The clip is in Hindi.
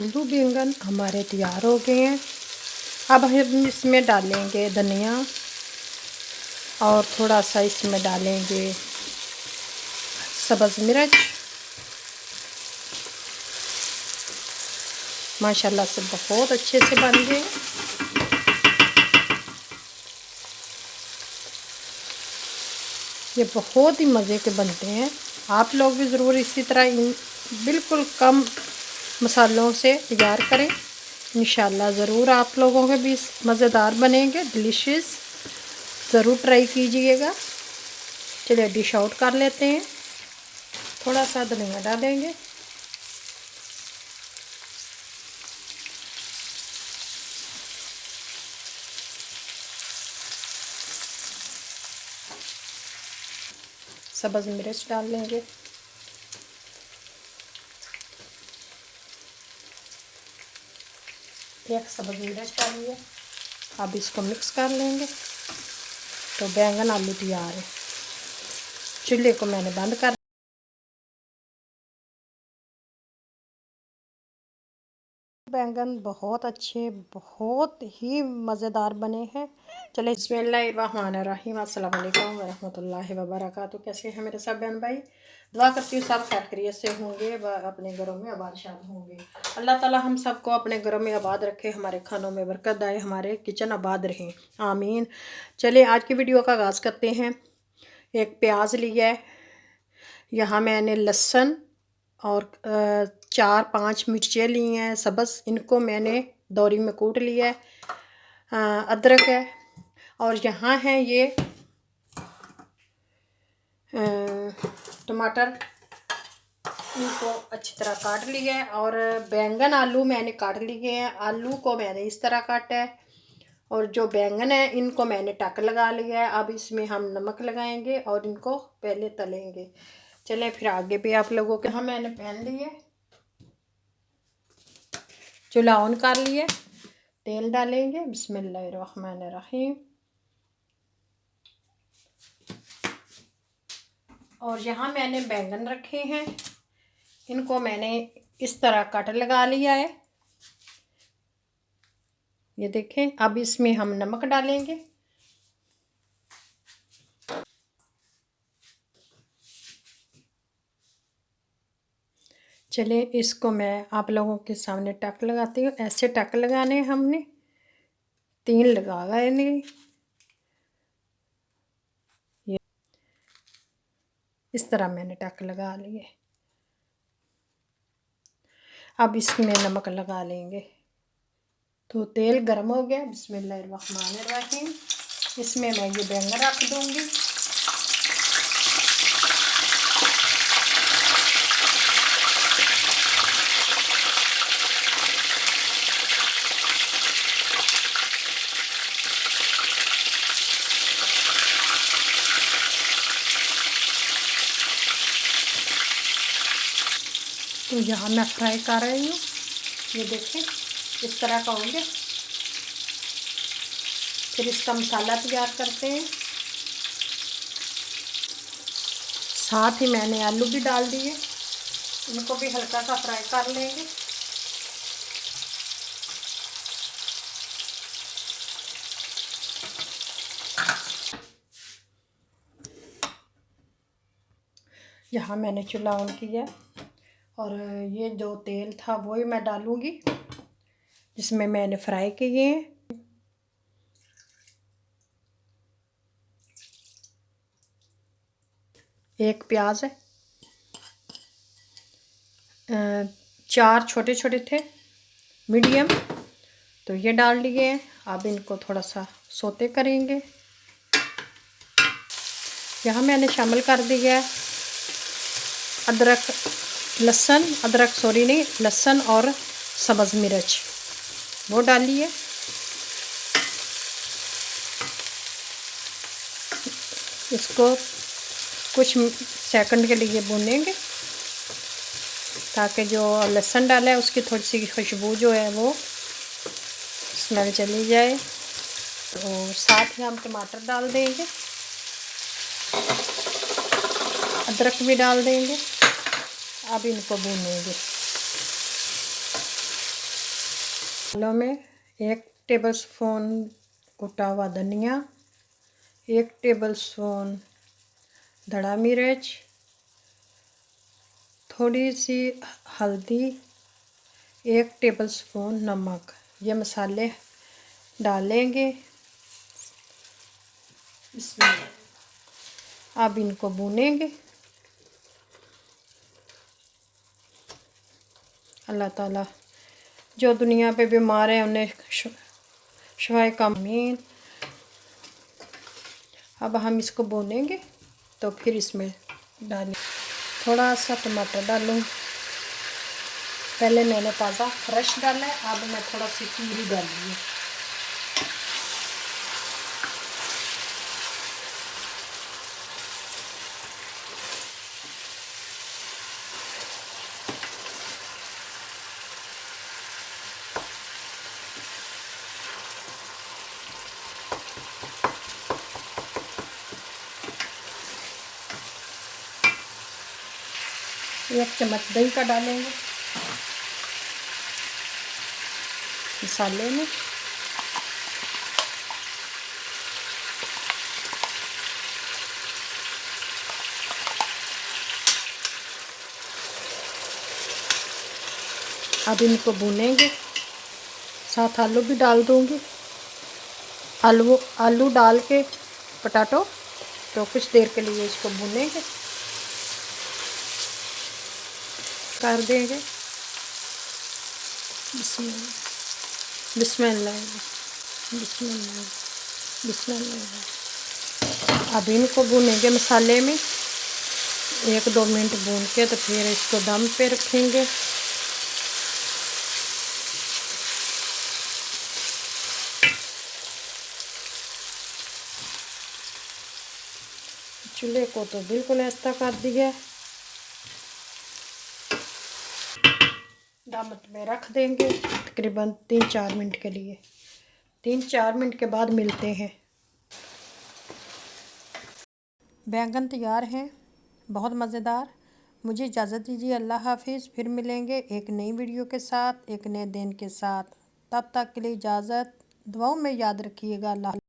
आलू बैंगन हमारे तैयार हो गए हैं। अब हम इसमें डालेंगे धनिया और थोड़ा सा इसमें डालेंगे सब्ज़ मिर्च। माशाल्लाह से बहुत अच्छे से बन गए। ये बहुत ही मज़े के बनते हैं। आप लोग भी ज़रूर इसी तरह बिल्कुल कम मसालों से तैयार करें। इंशाल्लाह ज़रूर आप लोगों के भी मज़ेदार बनेंगे, डिलीशियस। ज़रूर ट्राई कीजिएगा। चलिए डिश आउट कर लेते हैं। थोड़ा सा धनिया डालेंगे। सब्ज़ मिर्च डाल लेंगे। एक सब्ज़ मिर्च डालिए। अब इसको मिक्स कर लेंगे। तो बैंगन आलू तैयार है। चूल्हे को मैंने बंद कर। बैंगन बहुत अच्छे, बहुत ही मज़ेदार बने हैं। चलिए बिस्मिल्लाहिर्रहमानिर्रहीम, अस्सलाम वालेकुम वरहमतुल्लाहि वबरकातुहू। कैसे हैं मेरे सब बहन भाई? दुआ करती हूँ सब खैर खैरियत से होंगे व अपने घरों में आबाद शाद होंगे। अल्लाह ताला हम सबको अपने घरों में आबाद रखे, हमारे खानों में बरकत दाए, हमारे किचन आबाद रहें, आमीन। चलिए आज की वीडियो का आगाज़ करते हैं। एक प्याज लिया है, यहाँ मैंने लहसुन और 4-5 मिर्चें ली हैं सब्ज़, इनको मैंने दौरी में कूट लिया है। अदरक है और यहाँ है ये टमाटर, इनको अच्छी तरह काट लिया है। और बैंगन आलू मैंने काट लिए हैं। आलू को मैंने इस तरह काटा है और जो बैंगन है इनको मैंने टक लगा लिया है। अब इसमें हम नमक लगाएंगे और इनको पहले तलेंगे। चले फिर आगे भी आप लोगों के। हम मैंने पैन लिए, चूल्हा ऑन कर लिए, तेल डालेंगे। बिस्मिल्लाहिर्रहमानिर्रहीम। और यहाँ मैंने बैंगन रखे हैं, इनको मैंने इस तरह कट लगा लिया है, ये देखें। अब इसमें हम नमक डालेंगे। चलिए इसको मैं आप लोगों के सामने टक लगाती हूँ। ऐसे टक लगाने हमने 3 लगा गए नहीं, ये इस तरह मैंने टक लगा लिए। अब इसमें नमक लगा लेंगे। तो तेल गर्म हो गया। बिस्मिल्लाहिर्रहमानिर्रहीम। इसमें मैं ये बैंगन रख दूँगी। तो यहाँ मैं फ्राई कर रही हूँ, ये देखें इस तरह का होंगे। फिर इसका मसाला तैयार करते हैं। साथ ही मैंने आलू भी डाल दिए, इनको भी हल्का सा फ्राई कर लेंगे। यहाँ मैंने चूल्हा ऑन किया और ये जो तेल था वही मैं डालूँगी जिसमें मैंने फ्राई किए हैं। एक प्याज है, 4 छोटे छोटे थे मीडियम, तो ये डाल लिए हैं। अब इनको थोड़ा सा सोते करेंगे। यहाँ मैंने शामिल कर दिया है लहसुन और सब्ज़ मिर्च, वो डालिए। इसको कुछ सेकंड के लिए भूनेंगे ताकि जो लहसुन डाला है उसकी थोड़ी सी खुशबू जो है वो स्मेल चली जाए। तो साथ ही हम टमाटर डाल देंगे, अदरक भी डाल देंगे। अब इनको भूनेंगे। मसालों में 1 टेबलस्पून कुटा हुआ धनिया, 1 टेबलस्पून धड़ा मिर्च, थोड़ी सी हल्दी, 1 टेबलस्पून नमक। ये मसाले डालेंगे। इसमें अब इनको भूनेंगे। अल्लाह ताला जो दुनिया पे बीमार है उन्हें शिफाए कामीन। अब हम इसको भूनेंगे तो फिर इसमें डालें थोड़ा सा टमाटर डालूँ। पहले मैंने ताज़ा फ्रेश डाला है, अब मैं थोड़ा सी प्यूरी डालूँगी। एक चम्मच दही का डालेंगे मसाले में। अब इनको भूनेंगे, साथ आलू भी डाल दूंगी। आलू डाल के पटाटो तो कुछ देर के लिए इसको भूनेंगे, कर देंगे। बिस्मिल्लाह बिस्मिल्लाह बिस्मिल्लाह। अब इनको भूनेंगे मसाले में 1-2 मिनट भून के, तो फिर इसको दम पे रखेंगे। चूल्हे को तो बिल्कुल ऐसा कर दिया। दम में रख देंगे तकरीबन 3-4 मिनट के लिए। 3-4 मिनट के बाद मिलते हैं। बैंगन तैयार हैं, बहुत मज़ेदार। मुझे इजाज़त दीजिए, अल्लाह हाफिज़। फिर मिलेंगे एक नई वीडियो के साथ, एक नए दिन के साथ। तब तक के लिए इजाज़त। दुआओं में याद रखिएगा। अल्लाह।